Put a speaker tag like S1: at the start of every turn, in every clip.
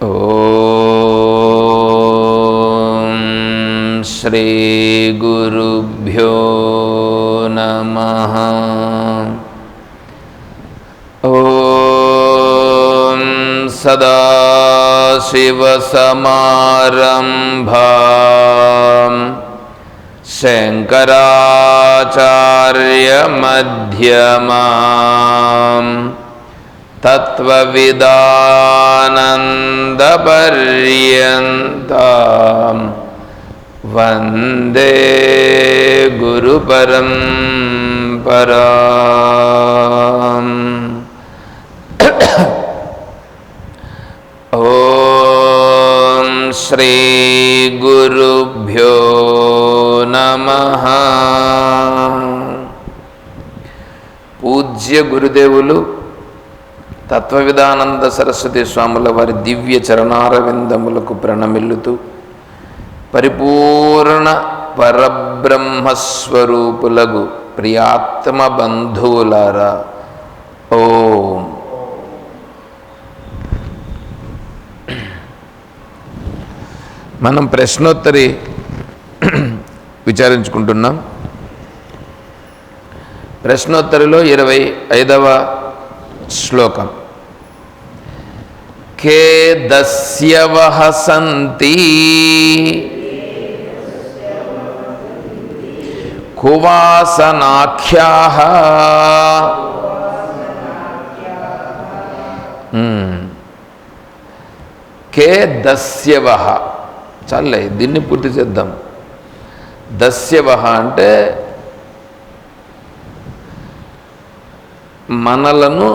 S1: ఓం శ్రీ గురుభ్యో నమః. ఓం సదాశివసమారంభాం శంకరాచార్యమధ్యమాం తత్వవిదానందపర్యంతం వందే గురుపరంపరాం. ఓం శ్రీ గురుభ్యో నమః. పూజ్య గురుదేవులు తత్వవిదానంద సరస్వతి స్వాముల వారి దివ్య చరణారవిందములకు ప్రణమిల్లుతూ పరిపూర్ణ పరబ్రహ్మస్వరూపులకు ప్రియాత్మ బంధువులారా, ఓం. మనం ప్రశ్నోత్తరి విచారించుకుంటున్నాం. ప్రశ్నోత్తరిలో 25వ శ్లోకం. కే దస్యవః సంతి కువాసనాఖ్యాః కే దస్యవః. చాలే, దీన్ని పూర్తి చేద్దాం. దస్యవః అంటే మనలను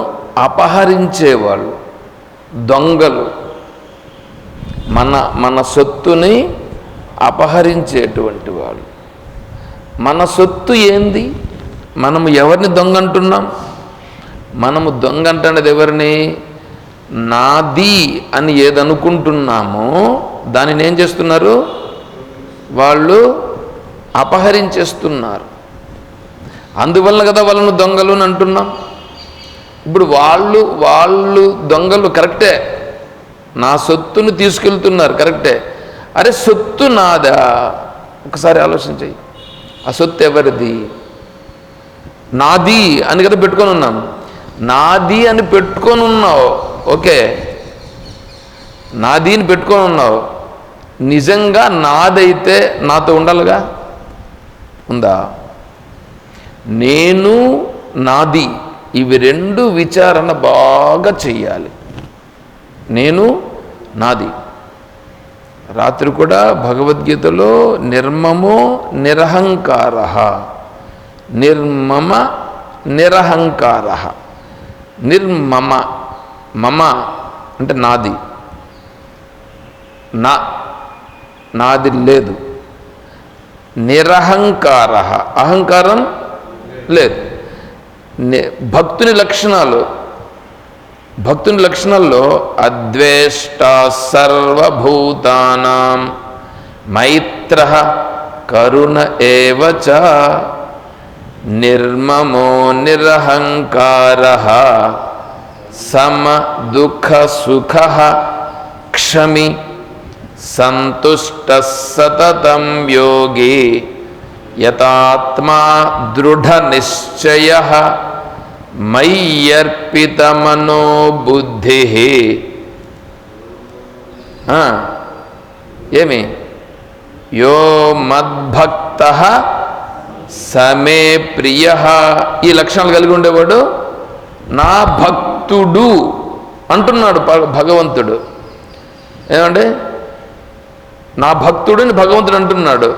S1: అపహరించేవాళ్ళు, దొంగలు, మన సొత్తుని అపహరించేటువంటి వాళ్ళు. మన సొత్తు ఏంది? మనము ఎవరిని దొంగ అంటున్నాం? మనము దొంగ అంటున్నది ఎవరిని? నాది అని ఏదనుకుంటున్నామో దానిని ఏం చేస్తున్నారు? వాళ్ళు అపహరించేస్తున్నారు. అందువల్ల కదా వాళ్ళను దొంగలు అని అంటున్నాం. ఇప్పుడు వాళ్ళు దొంగలు కరెక్టే, నా సొత్తును తీసుకెళ్తున్నారు కరెక్టే. అరే, సొత్తు నాదా? ఒకసారి ఆలోచించాయి. ఆ సొత్తు ఎవరిది? నాది అని కదా పెట్టుకొని ఉన్నాం. నాది అని పెట్టుకొని ఉన్నావు, ఓకే, నాది అని పెట్టుకొని ఉన్నావు. నిజంగా నాదైతే నాతో ఉండాలిగా, ఉందా? నేను, నాది, ఇవి రెండు విచారణ బాగా చెయ్యాలి. నేను, నాది. రాత్రి కూడా భగవద్గీతలో నిర్మమో నిరహంకార, నిర్మమ నిరహంకార. నిర్మమ, మమ అంటే నాది, నాది లేదు. నిరహంకార, అహంకారం లేదు. భక్తుని లక్షణాల్లో అద్వేష్ట సర్వభూతానాం మైత్రః కరుణ ఏవ చ నిర్మమో నిరహంకారః సమ దుఃఖ సుఖః క్షమి సంతుష్టః సతతం యోగి యతాత్మా దృఢ నిశ్చయః మయ్యర్పితమనో బుద్ధిః. ఏమి? యో మద్భక్తః సమే ప్రియః. ఈ లక్షణాలు కలిగి ఉండేవాడు నా భక్తుడు అంటున్నాడు భగవంతుడు. ఏమంటే నా భక్తుడిని భగవంతుడు అంటున్నాడు.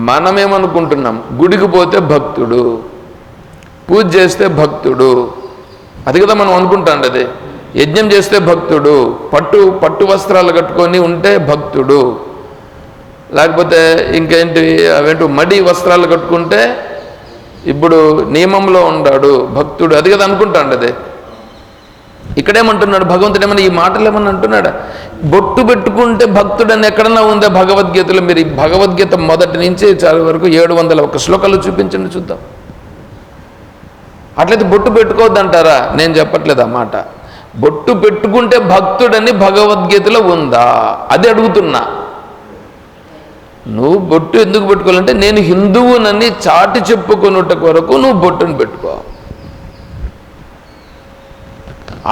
S1: మనమేమనుకుంటున్నాం? గుడికి పోతే భక్తుడు, పూజ చేస్తే భక్తుడు, అది కదా మనం అనుకుంటాం. అది యజ్ఞం చేస్తే భక్తుడు, పట్టు వస్త్రాలు కట్టుకొని ఉంటే భక్తుడు, లేకపోతే ఇంకేంటి అవేంటి మడి వస్త్రాలు కట్టుకుంటే ఇప్పుడు నియమంలో ఉన్నాడు భక్తుడు, అది కదా అనుకుంటాండి. అదే ఇక్కడేమంటున్నాడు భగవంతుడు? ఏమన్నా ఈ మాటలు ఏమన్నా అంటున్నాడా? బొట్టు పెట్టుకుంటే భక్తుడని ఎక్కడన్నా ఉందా భగవద్గీతలో? మీరు భగవద్గీత మొదటి నుంచి చాలా వరకు 701 శ్లోకాలు చూపించండి చూద్దాం. అట్లయితే బొట్టు పెట్టుకోవద్దంటారా? నేను చెప్పట్లేదు ఆ మాట. బొట్టు పెట్టుకుంటే భక్తుడని భగవద్గీతలో ఉందా అది అడుగుతున్నా. నువ్వు బొట్టు ఎందుకు పెట్టుకోవాలంటే నేను హిందువునని చాటి చెప్పుకున్నట్టు కొరకు నువ్వు బొట్టును పెట్టుకో.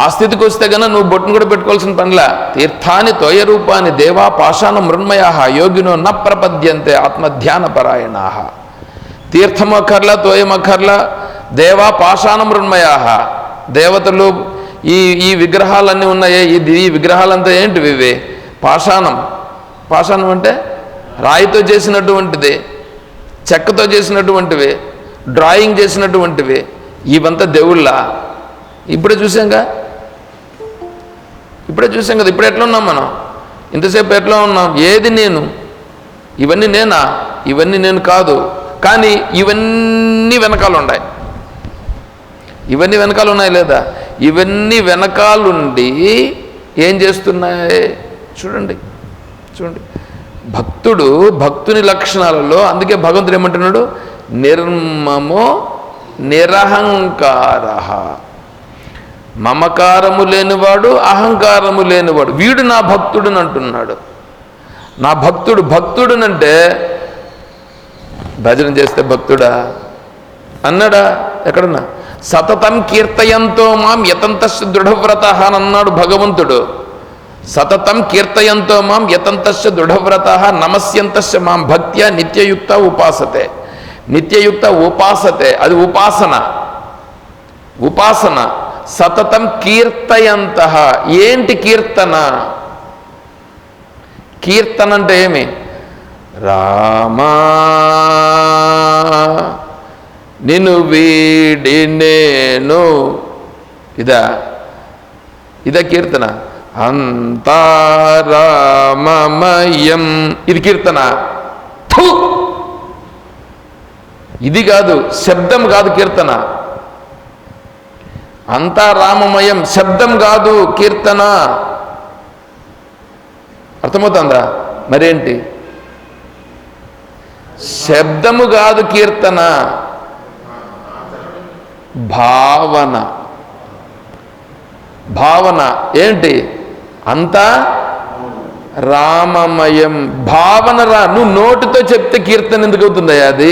S1: ఆ స్థితికి వస్తే కన్నా నువ్వు బొట్టును కూడా పెట్టుకోవాల్సిన పనిలా. తీర్థాని తోయ రూపాన్ని దేవా పాషాణ మృన్మయా యోగినో న ప్రపద్యంతే ఆత్మధ్యాన పరాయణా. తీర్థమక్కర్లా తోయమక్కర్లా, దేవా పాషాణ మృన్మయా. దేవతలు ఈ విగ్రహాలన్నీ ఉన్నాయే, ఈ విగ్రహాలంతా ఏంటివి? ఇవే పాషాణం. పాషాణం అంటే రాయితో చేసినటువంటిది, చెక్కతో చేసినటువంటివి, డ్రాయింగ్ చేసినటువంటివి. ఇవంతా దేవుళ్ళ. ఇప్పుడే చూసాం కదా. ఇప్పుడు ఎట్లా ఉన్నాం మనం? ఇంతసేపు ఎట్లా ఉన్నాం? ఏది నేను? ఇవన్నీ నేనా? ఇవన్నీ నేను కాదు. కానీ ఇవన్నీ వెనకాల ఉన్నాయి. ఇవన్నీ వెనకాల ఉన్నాయి లేదా? ఇవన్నీ వెనకాలుండి ఏం చేస్తున్నాయి చూడండి. భక్తుని లక్షణాలలో అందుకే భగవంతుడు ఏమంటున్నాడు? నిర్మమో నిరహంకార. మమకారము లేనివాడు, అహంకారము లేనివాడు, వీడు నా భక్తుడుని అంటున్నాడు. నా భక్తుడునంటే భజన చేస్తే భక్తుడా అన్నాడా? ఎక్కడన్నా? సతతం కీర్తయంతో మాం యతంతస్య దృఢవ్రత అని అన్నాడు భగవంతుడు. సతతం కీర్తయంతో మాం యతంతస్య దృఢవ్రత నమస్యంతస్య మాం భక్త్యా నిత్యయుక్త ఉపాసతే. నిత్యయుక్త ఉపాసతే, అది ఉపాసన. సతతం కీర్తయంత. ఏంటి కీర్తన? కీర్తన అంటే ఏమి? రామా నిన్ను వీడి నేను, ఇదా కీర్తన? అంతారామమయం, ఇది కీర్తన? ఇది కాదు, శబ్దం కాదు కీర్తన. అంతారామమయం శబ్దం కాదు కీర్తన. అర్థమవుతుందా? మరేంటి? శబ్దము కాదు కీర్తన, భావన. ఏంటి? అంతా రామమయం భావన. నువ్వు నోటితో చెప్తే కీర్తన ఎందుకు అవుతుందయ్యా? అది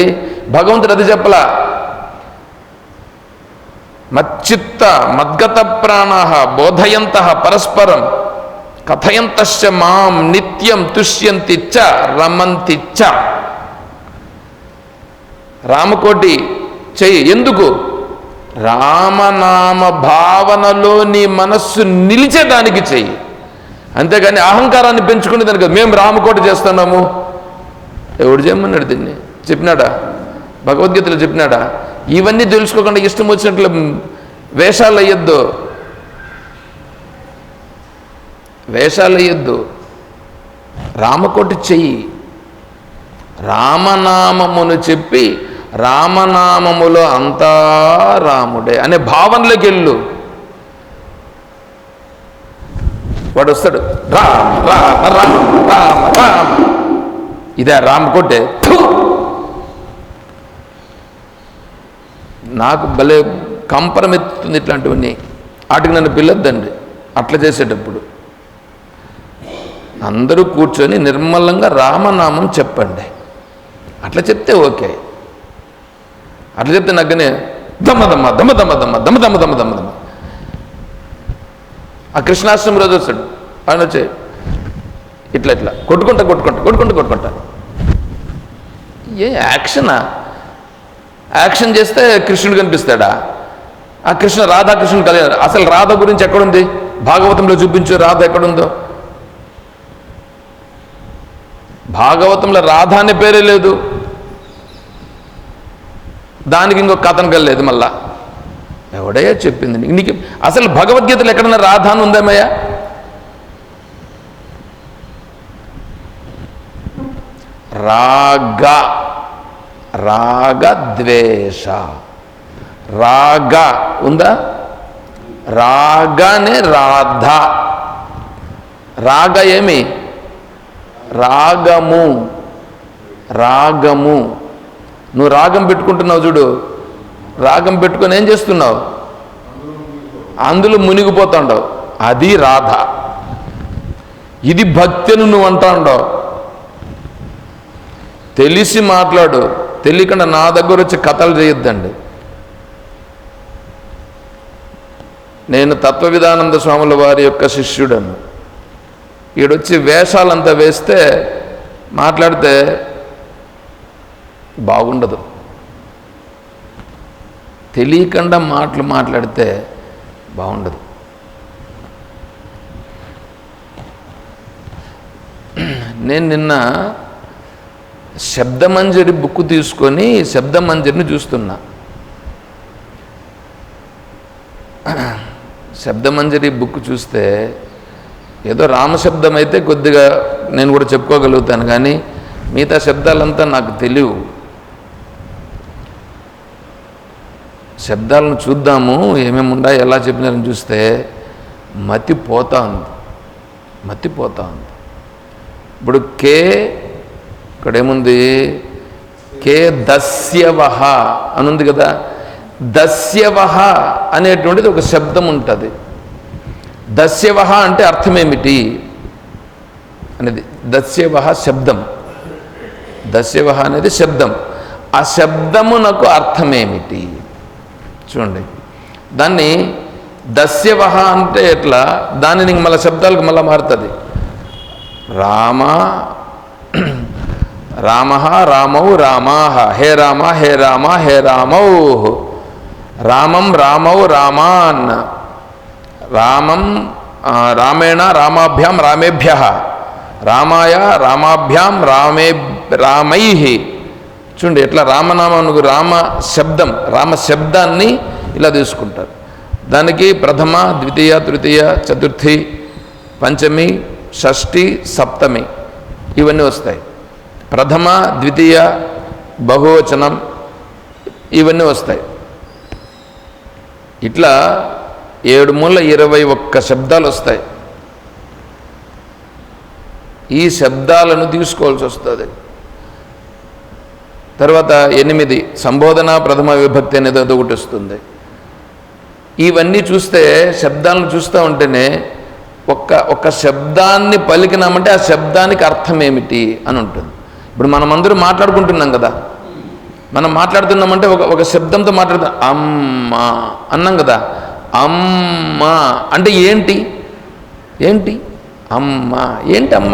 S1: భగవంతుడు అది చెప్పలా. మచ్చిత్త మద్గత ప్రాణాః బోధయంతః పరస్పరం కథయంతశ్చ మాం నిత్యం తుష్యంతి చ రమంతి చ. రామకోటి చెయ్యి. ఎందుకు? రామనామ భావనలో నీ మనస్సు నిలిచేదానికి చెయ్యి. అంతేగాని అహంకారాన్ని పెంచుకునే దానికి మేము రామకోటి చేస్తున్నాము. ఎవడు చేయమన్నాడు? దీన్ని చెప్పినాడా? భగవద్గీతలో చెప్పినాడా? ఇవన్నీ తెలుసుకోకుండా ఇష్టం వచ్చినట్లు వేషాలు వేషాలు రామకోటి చెయ్యి. రామనామమును చెప్పి రామనామములో అంతా రాముడే అనే భావనలోకి వెళ్ళు. వాడు వస్తాడు, రామ రామ రామ రామ రామ. ఇదే రామకోటే. నాకు భలే కంపరమెత్తుతుంది ఇట్లాంటివన్నీ. వాటికి నన్ను పిల్లొద్దండి. అట్లా చేసేటప్పుడు అందరూ కూర్చొని నిర్మలంగా రామనామం చెప్పండి. అట్లా చెప్తే ఓకే. అట్లా చెప్తే నగ్గనే దమ్మ దమ్మ దమ్మ దమ్మ దమ్మ దమ్మ దమ్మ దమ్మ దమ్మ దమ్మ. ఆ కృష్ణాష్టమి రోజు వస్తాడు, ఆయన వచ్చే ఇట్లా ఇట్లా కొట్టుకుంటా. ఏ యాక్షనా? యాక్షన్ చేస్తే కృష్ణుడు కనిపిస్తాడా? ఆ రాధాకృష్ణుడు కలిగారు. అసలు రాధ గురించి ఎక్కడుంది? భాగవతంలో చూపించు. రాధ ఎక్కడుందో? భాగవతంలో రాధ అనే పేరే లేదు. దానికి ఇంకొక కథను కలలేదు. మళ్ళా ఎవడయ్యా చెప్పింది నీకు? అసలు భగవద్గీతలో ఎక్కడన్నా రాధ అని ఉందేమయ్యా? రాగద్వేష. రాగ ఉందా? రాగనే రాధ. రాగ ఏమి? రాగము. రాగము. నువ్వు రాగం పెట్టుకుంటున్నావు చూడు, రాగం పెట్టుకొని ఏం చేస్తున్నావు? అందులో మునిగిపోతాండవు. అది రాధ. ఇది భక్తి అని నువ్వు అంటాండవు. తెలిసి మాట్లాడు, తెలియకుండా నా దగ్గర వచ్చి కథలు చేయొద్దండి. నేను తత్వవిధానంద స్వాముల వారి యొక్క శిష్యుడను. ఈడొచ్చి వేషాలంతా వేస్తే మాట్లాడితే బాగుండదు. తెలియకుండా మాట్లాడితే బాగుండదు. నేను నిన్న శబ్దమంజరి బుక్ తీసుకొని శబ్దమంజరిని చూస్తున్నా. శబ్దమంజరి బుక్ చూస్తే ఏదో రామశబ్దం అయితే కొద్దిగా నేను కూడా చెప్పుకోగలుగుతాను, కానీ మిగతా శబ్దాలంతా నాకు తెలియవు. శబ్దాలను చూద్దాము ఏమేమి ఉన్నాయి ఎలా చెప్పినారని చూస్తే మతిపోతా ఉంది. ఇప్పుడు కే ఇక్కడ ఏముంది? కే దస్యవహ అని ఉంది కదా. దస్యవహ అనేటువంటిది ఒక శబ్దం ఉంటుంది. దస్యవహ అంటే అర్థమేమిటి అనేది. దస్యవహ శబ్దం. దస్యవహ అనేది శబ్దం. ఆ శబ్దమునకు అర్థమేమిటి చూడండి. దాన్ని దస్యవహ అంటే ఎట్లా, దానిని మళ్ళీ శబ్దాలకు మళ్ళీ మారుతుంది. రామ రామః రామౌ రామాః, హే రామ హే రామ హే రామౌ, రామం రామౌ రామాన్, రామం రామేణ రామాభ్యాం రామేభ్యః, రామాయ రామాభ్యాం రామైః. చూడండి ఎట్లా రామనామానికి రామ శబ్దాన్ని ఇలా తీసుకుంటారు. దానికి ప్రథమ ద్వితీయ తృతీయ చతుర్థి పంచమి షష్ఠి సప్తమి ఇవన్నీ వస్తాయి. ప్రథమ ద్వితీయ బహువచనం ఇవన్నీ వస్తాయి. ఇట్లా 7 మూల 21 శబ్దాలు వస్తాయి. ఈ శబ్దాలను తీసుకోవాల్సి వస్తుంది. తర్వాత 8 సంబోధన ప్రథమ విభక్తి అనేది ఒకటి వస్తుంది. ఇవన్నీ చూస్తే శబ్దాలను చూస్తూ ఉంటేనే ఒక్క శబ్దాన్ని పలికినామంటే ఆ శబ్దానికి అర్థం ఏమిటి అని ఉంటుంది. ఇప్పుడు మనమందరం మాట్లాడుకుంటున్నాం కదా, మనం మాట్లాడుతున్నామంటే ఒక శబ్దంతో మాట్లాడుతున్నాం. అమ్మ అన్నాం కదా. అమ్మ అంటే ఏంటి? అమ్మ ఏంటి? అమ్మ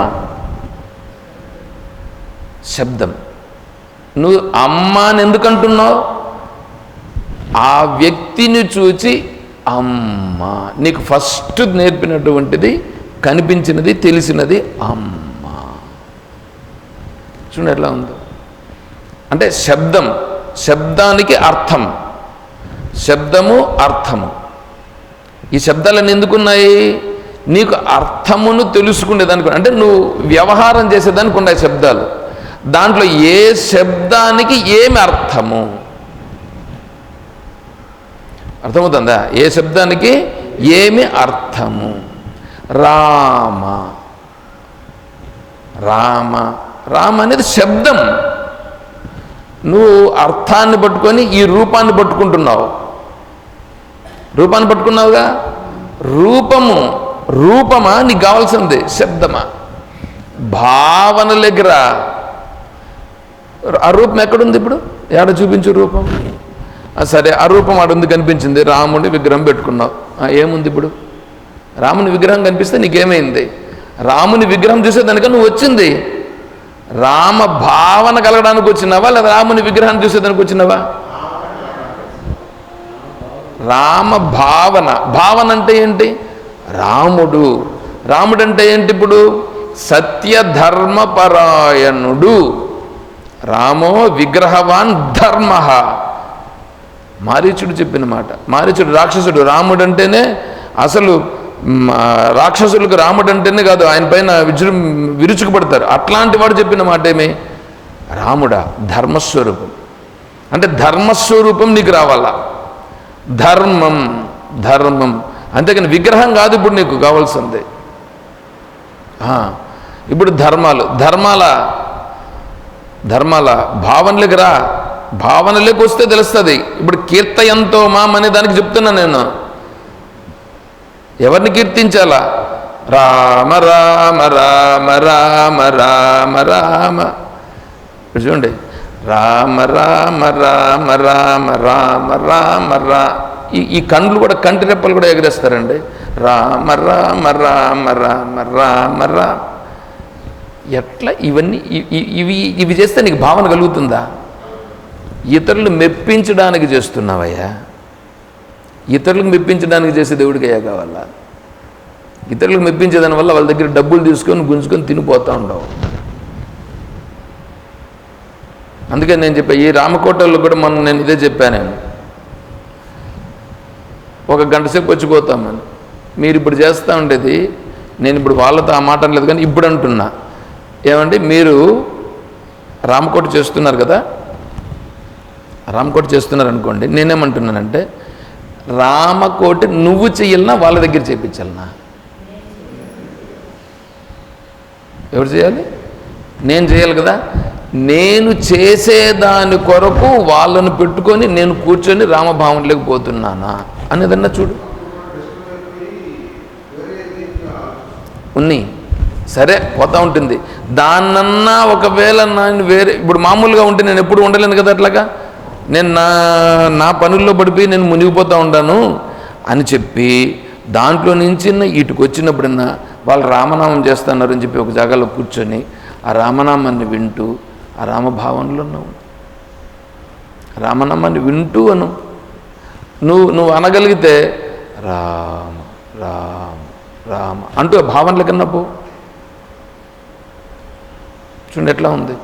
S1: శబ్దం. నువ్వు అమ్మ అని ఎందుకు అంటున్నావు? ఆ వ్యక్తిని చూచి అమ్మ. నీకు ఫస్ట్ నేర్పినటువంటిది, కనిపించినది, తెలిసినది అమ్మ. చూడండి ఎట్లా ఉందో. అంటే శబ్దానికి అర్థం, శబ్దము అర్థము. ఈ శబ్దాలన్నీ ఎందుకున్నాయి? నీకు అర్థమును తెలుసుకునేదానికి, అంటే నువ్వు వ్యవహారం చేసేదానికి ఉన్నాయి శబ్దాలు. దాంట్లో ఏ శబ్దానికి ఏమి అర్థము అర్థమవుతుందా? ఏ శబ్దానికి ఏమి అర్థము? రామ రామ రామ అనేది శబ్దం. నువ్వు అర్థాన్ని పట్టుకొని ఈ రూపాన్ని పట్టుకున్నావుగా. రూపమా నీకు కావాల్సింది? శబ్దమా? భావన దగ్గర ఆ రూపం ఎక్కడుంది? ఇప్పుడు ఏడ చూపించు రూపం. సరే, ఆ రూపం ఆడుంది, కనిపించింది. రాముడి విగ్రహం పెట్టుకున్నావు. ఏముంది ఇప్పుడు? రాముని విగ్రహం కనిపిస్తే నీకేమైంది? రాముని విగ్రహం చూసేదానిక నువ్వు వచ్చింది? రామ భావన కలగడానికి వచ్చినావా, లేదా రాముని విగ్రహాన్ని చూసేదానికి వచ్చినావా? రామ భావన అంటే ఏంటి? రాముడు అంటే ఏంటి? ఇప్పుడు సత్యధర్మపరాయణుడు. రామో విగ్రహవాన్ ధర్మ. మారీచుడు చెప్పిన మాట. మారీచుడు రాక్షసుడు. రాముడు అంటేనే అసలు రాక్షసులకు రాముడు అంటేనే కాదు, ఆయన పైన విరుచుకుపడతారు. అట్లాంటి వాడు చెప్పిన మాట ఏమి? రాముడా ధర్మస్వరూపం. అంటే ధర్మస్వరూపం నీకు రావాలా. ధర్మం అంతేకాని విగ్రహం కాదు ఇప్పుడు నీకు కావాల్సింది. ఇప్పుడు ధర్మాల భావనలకు రా, భావనలోకి వస్తే తెలుస్తుంది. ఇప్పుడు కీర్తయంతో మాం అనే దానికి చెప్తున్నా నేను. ఎవరిని కీర్తించాలా? రామ రామ రామ రామ రామ రామ. ఇప్పుడు చూడండి, రామ రామ రామ రామ రామ రామ రా. ఈ కండ్లు కూడా, కంటి రెప్పలు కూడా ఎగరేస్తారండి. రామ రామ రామ రామ రామ రామ. ఎట్లా ఇవన్నీ ఇవి చేస్తే నీకు భావన కలుగుతుందా? ఇతరులు మెప్పించడానికి చేస్తున్నావయ్యా. ఇతరులకు మెప్పించడానికి చేసే దేవుడికి అయ్యా కావాలా? ఇతరులకు మెప్పించేదాని వల్ల వాళ్ళ దగ్గర డబ్బులు తీసుకొని గుంజుకొని తినిపోతూ ఉండవు. అందుకే నేను చెప్పా, ఈ రామకోటల్లో కూడా నేను ఇదే చెప్పాను. ఒక గంట సేపు వచ్చిపోతామని మీరు ఇప్పుడు చేస్తూ ఉండేది. నేను ఇప్పుడు వాళ్ళతో ఆ మాట అనలేదు, కానీ ఇప్పుడు అంటున్నా. ఏమండి, మీరు రామకోట చేస్తున్నారు కదా, రామకోట చేస్తున్నారు అనుకోండి. నేనేమంటున్నానంటే, రామకోటి నువ్వు చెయ్యాలన్నా వాళ్ళ దగ్గర చేయించాలన్నా? ఎవరు చేయాలి? నేను చేయాలి కదా. నేను చేసేదాని కొరకు వాళ్ళను పెట్టుకొని నేను కూర్చొని రామభావంలోకి పోతున్నానా అనేదన్నా చూడు. ఉన్నాయి, సరే పోతూ ఉంటుంది. దాన్నన్నా ఒకవేళ నేను వేరే, ఇప్పుడు మామూలుగా ఉంటే నేను ఎప్పుడు ఉండలేను కదా. అట్లాగా నేను నా పనుల్లో పడిపోయి నేను మునిగిపోతూ ఉంటాను అని చెప్పి దాంట్లో నుంచి ఇటుకు వచ్చినప్పుడన్నా వాళ్ళు రామనామం చేస్తున్నారని చెప్పి ఒక జాగాలో కూర్చొని ఆ రామనామాన్ని వింటూ ఆ రామభావంలో ఉన్నావు. రామనామాన్ని వింటూ అను. నువ్వు అనగలిగితే రామ రామ రామ అంటూ ఆ భావనల కన్నా పో. చూడండి ఎట్లా ఉంది.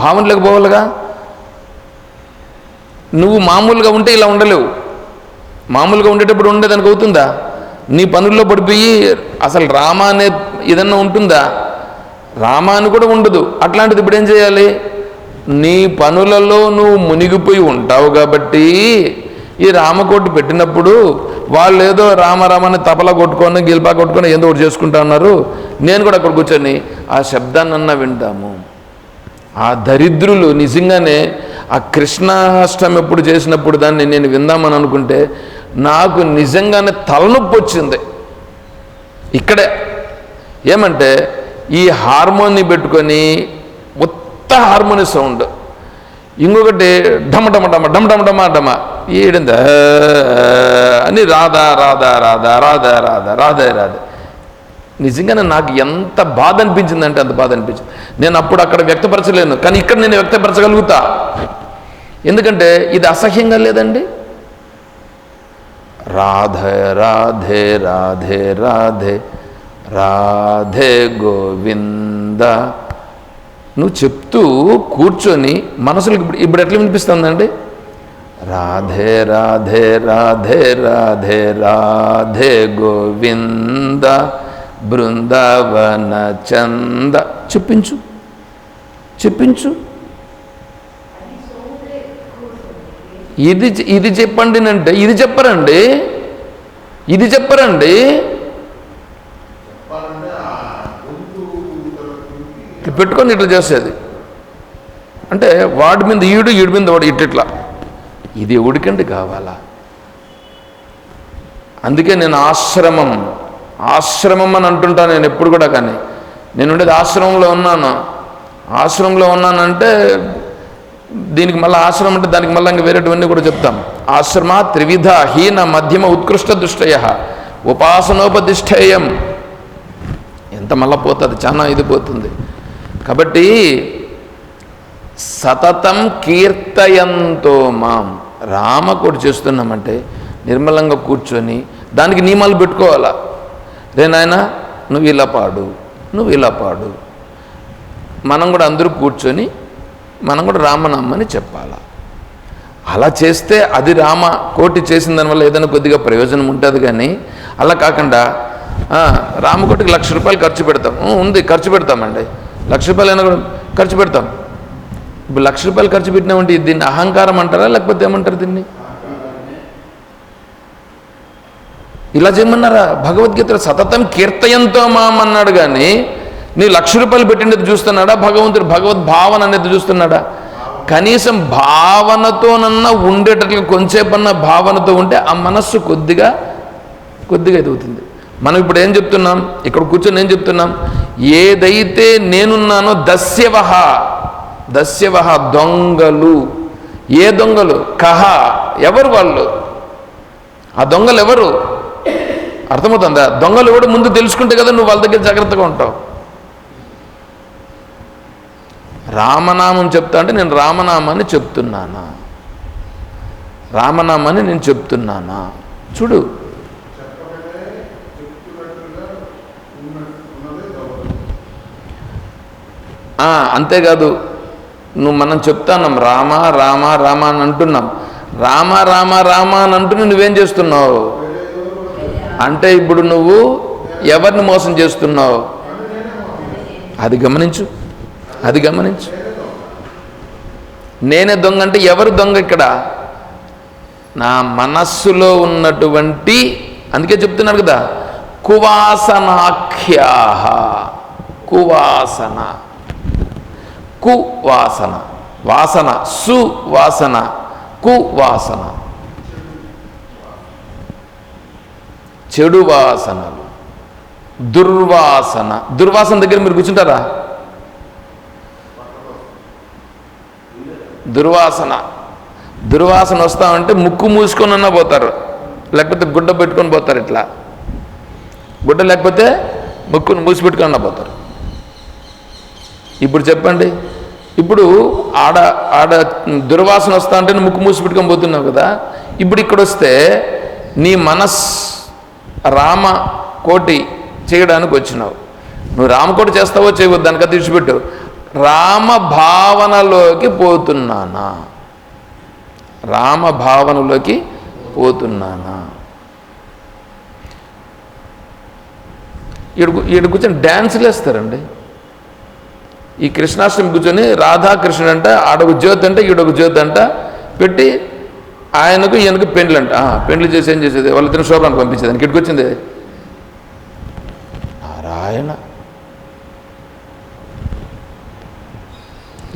S1: భావనలకు పోవాలిగా. నువ్వు మామూలుగా ఉంటే ఇలా ఉండలేవు. మామూలుగా ఉండేటప్పుడు ఉండేదానికి అవుతుందా? నీ పనుల్లో పడిపోయి అసలు రామ అనే ఏదన్నా ఉంటుందా? రామాని కూడా ఉండదు. అట్లాంటిది ఇప్పుడు ఏం చేయాలి? నీ పనులలో నువ్వు మునిగిపోయి ఉంటావు కాబట్టి ఈ రామకోటి పెట్టినప్పుడు వాళ్ళు ఏదో రామరామని తపలా కొట్టుకొని గిల్పా కొట్టుకొని ఏదో ఒకటి చేసుకుంటా ఉన్నారు. నేను కూడా అక్కడ కూర్చొని ఆ శబ్దాన్నన్నా వింటాము. ఆ దరిద్రులు నిజంగానే ఆ కృష్ణాష్టమి ఎప్పుడు చేసినప్పుడు దాన్ని నేను విందామని అనుకుంటే నాకు నిజంగానే తలనొప్పి వచ్చింది. ఇక్కడే ఏమంటే ఈ హార్మోన్ని పెట్టుకొని ఉత్త హార్మోని సౌండ్, ఇంకొకటి ఢమ ఢమ ఢమ ఢమ ఢమ ఢమ ఢమ ఏడింద అని రాధా రాధా రాధా రాధా రాధా రాధా రాధా. నిజంగానే నాకు ఎంత బాధ అనిపించిందంటే అంత బాధ అనిపించింది. నేను అప్పుడు అక్కడ వ్యక్తపరచలేను, కానీ ఇక్కడ నేను వ్యక్తపరచగలుగుతా. ఎందుకంటే ఇది అసహ్యంగా లేదండి. రాధే రాధే రాధే రాధే రాధే గోవింద నువ్వు చెప్తూ కూర్చొని మనసులకు ఇప్పుడు ఎట్లా వినిపిస్తుందండి? రాధే రాధే రాధే రాధే రాధే గోవింద బృందావన చంద చెప్పించు చెప్పించు. ఇది చెప్పండి అంటే ఇది చెప్పరండి, ఇది చెప్పరండి. పెట్టుకొని ఇట్లా చేసేది అంటే వాడి మీద ఈడి మీద వాడు ఇట్లా. ఇది ఎవడికండి కావాలా? అందుకే నేను ఆశ్రమం అని అంటుంటాను నేను ఎప్పుడు కూడా. కానీ నేను ఉండేది ఆశ్రమంలో ఉన్నానంటే దీనికి మళ్ళీ ఆశ్రమం అంటే దానికి మళ్ళీ ఇంకా వేరేటివన్నీ కూడా చెప్తాం. ఆశ్రమ త్రివిధ హీన మధ్యమ ఉత్కృష్ట దృష్టయ ఉపాసనోపదిష్టేయం. ఎంత మళ్ళా పోతుంది, చాలా ఇది పోతుంది. కాబట్టి సతతం కీర్తయంతో మాం రామకోటి చేస్తున్నామంటే నిర్మలంగా కూర్చొని దానికి నియమాలు పెట్టుకోవాలా. రే నాయనా నువ్వు ఇలా పాడు, నువ్వు ఇలా పాడు. మనం కూడా అందరూ కూర్చొని మనం కూడా రామనామని చెప్పాలా. అలా చేస్తే అది రామకోటి చేసిన దానివల్ల ఏదైనా కొద్దిగా ప్రయోజనం ఉంటుంది. కానీ అలా కాకుండా రామకోటికి 1,00,000 రూపాయలు ఖర్చు పెడతాం, ఉంది ఖర్చు పెడతామండి. 1,00,000 రూపాయలు అయినా కూడా ఖర్చు పెడతాం. ఇప్పుడు 1,00,000 రూపాయలు ఖర్చు పెట్టినామంటే దీన్ని అహంకారం అంటారా లేకపోతే ఏమంటారు దీన్ని? ఇలా చేయమన్నారా? భగవద్గీతలో సతతం కీర్తయంతో మాం అన్నాడు. కానీ నీ ₹1,00,000 పెట్టినది చూస్తున్నాడా భగవంతుడు? భగవద్భావన అనేది చూస్తున్నాడా? కనీసం భావనతోనన్నా ఉండేటట్లు కొంచెంసేపన్నా భావనతో ఉంటే ఆ మనస్సు కొద్దిగా ఎదుగుతుంది. మనం ఇప్పుడు ఏం చెప్తున్నాం? ఇక్కడ కూర్చొని ఏం చెప్తున్నాం? ఏదైతే నేనున్నానో దస్యవహ దొంగలు. ఏ దొంగలు? కహ, ఎవరు వాళ్ళు? ఆ దొంగలు ఎవరు? అర్థమవుతుందా? దొంగలు ఎవడు ముందు తెలుసుకుంటే కదా నువ్వు వాళ్ళ దగ్గర జాగ్రత్తగా ఉంటావు. రామనామం చెప్తా అంటే నేను రామనామాన్ని చెప్తున్నానా? చూడు, అంతేకాదు, మనం చెప్తాన్నాం రామ రామ రామ అని అంటున్నాం. రామ రామ రామ అని అంటూ నువ్వేం చేస్తున్నావు అంటే ఇప్పుడు నువ్వు ఎవరిని మోసం చేస్తున్నావు? అది గమనించు. నేనే దొంగ అంటే ఎవరు దొంగ ఇక్కడ? నా మనస్సులో ఉన్నటువంటి, అందుకే చెప్తున్నారు కదా, కువాసనాఖ్యాహ. వాసన, సువాసన, కువాసన, చెడు వాసనలు, దుర్వాసన దగ్గర మీరు కూర్చుంటారా? దుర్వాసన వస్తామంటే ముక్కు మూసుకొని పోతారు, లేకపోతే గుడ్డ పెట్టుకొని పోతారు. ఇట్లా గుడ్డ లేకపోతే ముక్కును మూసిపెట్టుకొని పోతారు. ఇప్పుడు చెప్పండి, ఇప్పుడు ఆడ దుర్వాసన వస్తా అంటే నువ్వు ముక్కు మూసిపెట్టుకొని పోతున్నావు కదా. ఇప్పుడు ఇక్కడ వస్తే నీ రామకోటి చేయడానికి వచ్చినావు. నువ్వు రామకోటి చేస్తావో చేయవద్దు, దానికది విడిచిపెట్టు. రామ భావనలోకి పోతున్నానా? ఈడు కూర్చొని డ్యాన్సులు వేస్తారండి. ఈ కృష్ణాష్టమి కూర్చొని రాధాకృష్ణుడు అంట, ఆడొక జ్యోతి అంట, ఈడొక జ్యోతి అంట పెట్టి ఆయనకు ఈయనకు పెండ్లు చేసి ఏం చేసేది? వాళ్ళ తిన శోభానికి పంపించేది. ఇక్కడికి వచ్చింది నారాయణ.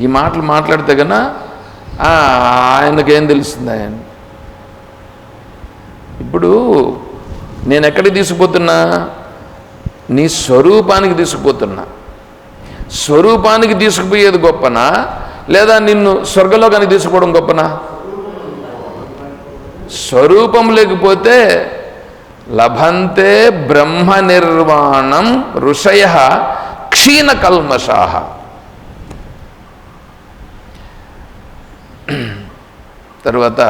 S1: ఈ మాటలు మాట్లాడితే కన్నా ఆయనకేం తెలుస్తుంది? ఇప్పుడు నేను ఎక్కడికి తీసుకుపోతున్నా? నీ స్వరూపానికి తీసుకుపోతున్నా. స్వరూపానికి తీసుకుపోయేది గొప్పనా, లేదా నిన్ను స్వర్గలోకానికి తీసుకుపోవడం గొప్పనా? స్వరూపం లేకపోతే లభంతే బ్రహ్మ నిర్వాణం ఋషయ క్షీణ కల్మషాః. తర్వాత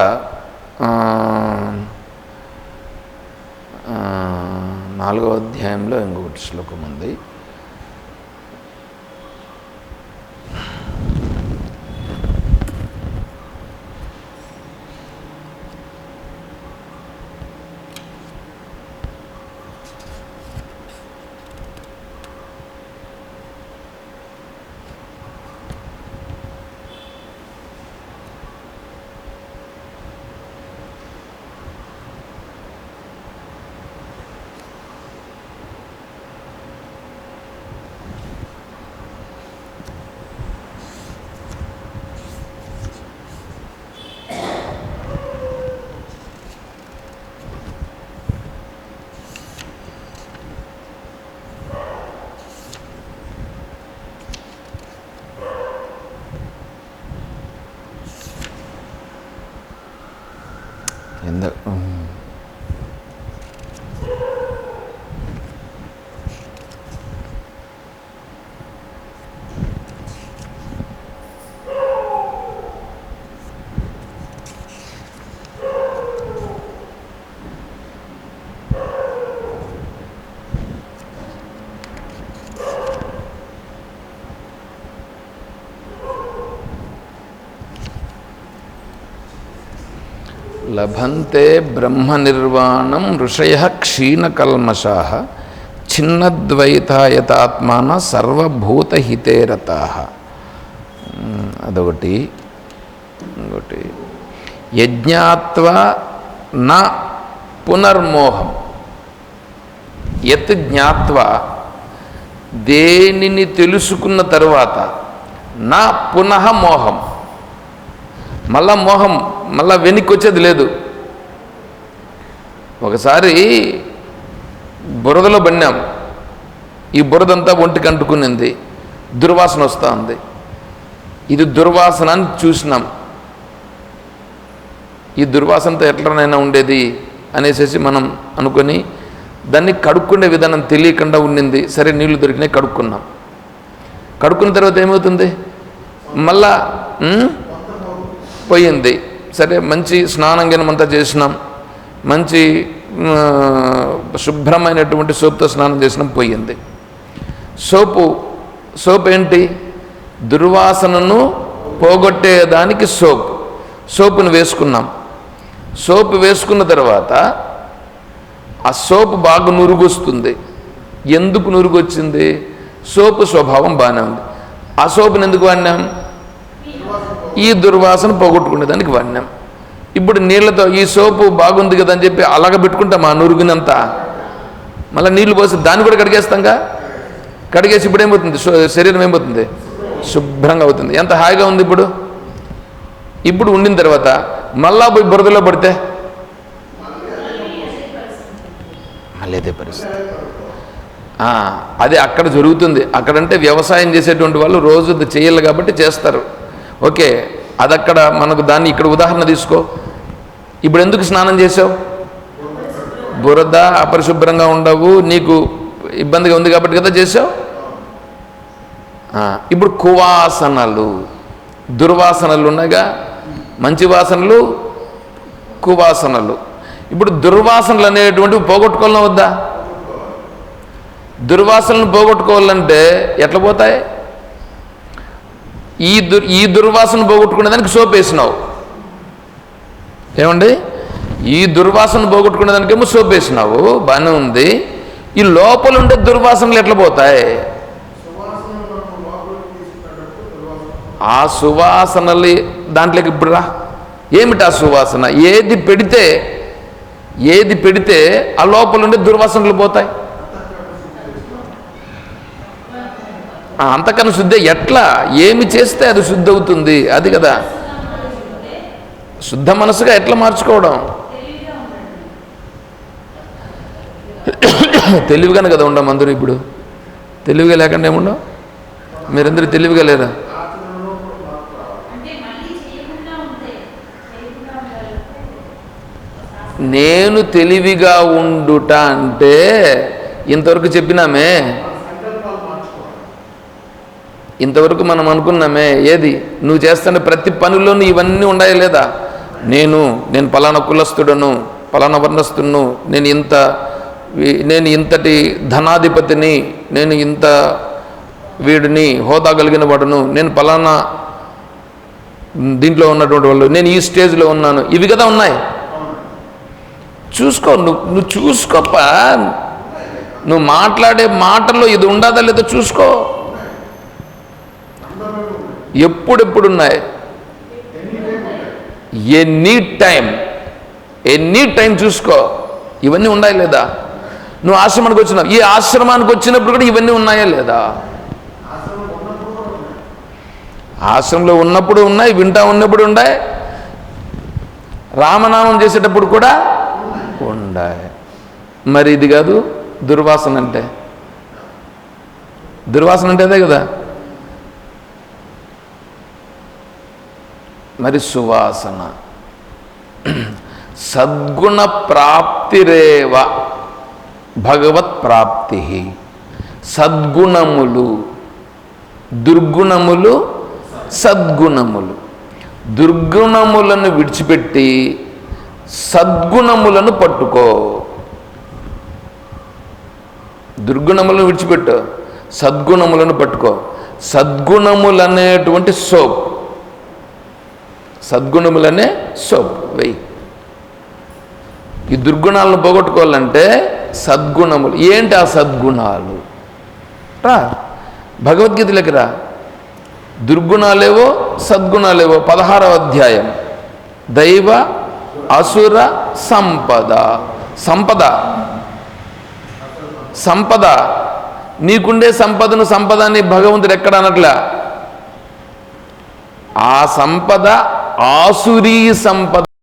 S1: 4వ అధ్యాయంలో ఇంకొకటి శ్లోకం ఉంది. లభంతే బ్రహ్మ నిర్వాణం ఋషయ క్షీణకల్మషాః ఛిన్నద్వైతాయతాత్మాన సర్వభూతహితే రతాః. అదొకటి. ఇంకోటి యజ్ఞాత్వా న పునర్మోహం. యత్ జ్ఞాత్వా దేనిని తెలుసుకున్న తరువాత నా పునః మోహం, మళ్ళా మోహం మళ్ళా వెనక్కి వచ్చేది లేదు. ఒకసారి బురదలో పడినాం, ఈ బురదంతా ఒంటికి అంటుకునింది, దుర్వాసన వస్తూ ఉంది. ఇది దుర్వాసన అని చూసినాం. ఈ దుర్వాసనతో ఎట్లనైనా ఉండేది అనేసి మనం అనుకొని దాన్ని కడుక్కునే విధానం తెలియకుండా ఉండింది. సరే నీళ్లు దొరికినాయి, కడుక్కున్నాం. కడుక్కున్న తర్వాత ఏమవుతుంది, మళ్ళా పోయింది. సరే మంచి స్నానం గినమంతా చేసినాం, మంచి శుభ్రమైనటువంటి సోప్తో స్నానం చేసినాం, పోయింది. సోప్ ఏంటి, దుర్వాసనను పోగొట్టేదానికి సోపును వేసుకున్నాం. సోపు వేసుకున్న తర్వాత ఆ సోపు బాగా నురుగొస్తుంది. ఎందుకు నురుగు వచ్చింది, సోపు స్వభావం బాగానే ఉంది. ఆ సోపుని ఎందుకు వాడినాం, ఈ దుర్వాసన పోగొట్టుకునేదానికి వాడినాం. ఇప్పుడు నీళ్ళతో ఈ సోపు బాగుంది కదా అని చెప్పి అలాగ పెట్టుకుంటాం ఆ నురుగునంతా, మళ్ళీ నీళ్లు పోసి దాన్ని కూడా కడిగేస్తాంగా. కడిగేసి ఇప్పుడు ఏమవుతుంది, శరీరం ఏమవుతుంది, శుభ్రంగా అవుతుంది. ఎంత హాయిగా ఉంది. ఇప్పుడు ఉండిన తర్వాత మళ్ళా పోయి బురదలో పడితే మళ్ళీ అదే పరిస్థితి. అది అక్కడ జరుగుతుంది. అక్కడంటే వ్యవసాయం చేసేటువంటి వాళ్ళు రోజు చేయాలి కాబట్టి చేస్తారు, ఓకే. అదక్కడ మనకు దాన్ని ఇక్కడ ఉదాహరణ తీసుకో. ఇప్పుడు ఎందుకు స్నానం చేసావు, బురద అపరిశుభ్రంగా ఉండవు, నీకు ఇబ్బందిగా ఉంది కాబట్టి కదా చేసావు. ఇప్పుడు కువాసనలు, దుర్వాసనలు ఉన్నాయిగా, మంచి వాసనలు, కువాసనలు. ఇప్పుడు దుర్వాసనలు అనేటువంటివి పోగొట్టుకోవాలన్నా వద్దా? దుర్వాసనలు పోగొట్టుకోవాలంటే ఎట్లా పోతాయి? ఈ దుర్వాసన పోగొట్టుకునేదానికి సోప్ వేసినావు, ఏమండి, ఈ దుర్వాసన పోగొట్టుకునేదానికేమో సోప్ వేసినావు, బాగానే ఉంది. ఈ లోపల ఉండే దుర్వాసనలు ఎట్లా పోతాయి? ఆ సువాసనలు దాంట్లోకి ఇప్పుడు రా. ఏమిటి ఆ సువాసన? ఏది పెడితే ఆ లోపల ఉండే దుర్వాసనలు పోతాయి. అంతకన్నా శుద్ధి ఎట్లా, ఏమి చేస్తే అది శుద్ధి అవుతుంది, అది కదా. శుద్ధ మనసుగా ఎట్లా మార్చుకోవడం? తెలివిగానే కదా ఉండం అందరూ. ఇప్పుడు తెలివిగా లేకుండా ఏముండవు, మీరందరూ తెలివిగా లేరా? నేను తెలివిగా ఉండుట అంటే ఇంతవరకు చెప్పినామే, ఇంతవరకు మనం అనుకున్నామే. ఏది నువ్వు చేస్తున్న ప్రతి పనుల్లోనూ ఇవన్నీ ఉన్నాయా లేదా? నేను పలానా కులస్తుడను, పలానా వర్ణస్తును, నేను ఇంతటి ధనాధిపతిని, నేను ఇంత వీడిని, హోదా కలిగిన వాడును, నేను పలానా దీంట్లో ఉన్నటువంటి వాళ్ళు, నేను ఈ స్టేజ్లో ఉన్నాను, ఇవి కదా ఉన్నాయి. చూసుకో, నువ్వు చూసుకోప్ప, నువ్వు మాట్లాడే మాటల్లో ఇది ఉండదా లేదో చూసుకో. ఎప్పుడెప్పుడున్నాయి? ఎనీ టైం చూసుకో, ఇవన్నీ ఉన్నాయా లేదా? నువ్వు ఆశ్రమానికి వచ్చినావు, ఈ ఆశ్రమానికి వచ్చినప్పుడు కూడా ఇవన్నీ ఉన్నాయా లేదా? ఆశ్రమంలో ఉన్నప్పుడు ఉన్నాయి, వింటా ఉన్నప్పుడు ఉన్నాయి, రామనామం చేసేటప్పుడు కూడా ఉన్నాయి. మరి ఇది కాదు దుర్వాసన అంటే. దుర్వాసన అంటే అదే కదా. మరి సువాసన సద్గుణ ప్రాప్తిరేవ భగవత్ ప్రాప్తి. సద్గుణములు, దుర్గుణములు, సద్గుణములు. దుర్గుణములను విడిచిపెట్టి సద్గుణములను పట్టుకో. దుర్గుణములను విడిచిపెట్టు, సద్గుణములను పట్టుకో. సద్గుణములనేటువంటి సోప్, సద్గుణములనే సోప్ వెయ్యి. ఈ దుర్గుణాలను పోగొట్టుకోవాలంటే సద్గుణములు. ఏంటి ఆ సద్గుణాలు? రా భగవద్గీతలోకి రా. దుర్గుణాలేవో సద్గుణాలేవో 16వ అధ్యాయం. దైవ అసుర సంపద. సంపద నీకుండే సంపదను సంపదని భగవంతుడు ఎక్కడ అనట్లా. ఆ సంపద ఆసురీ సంపద.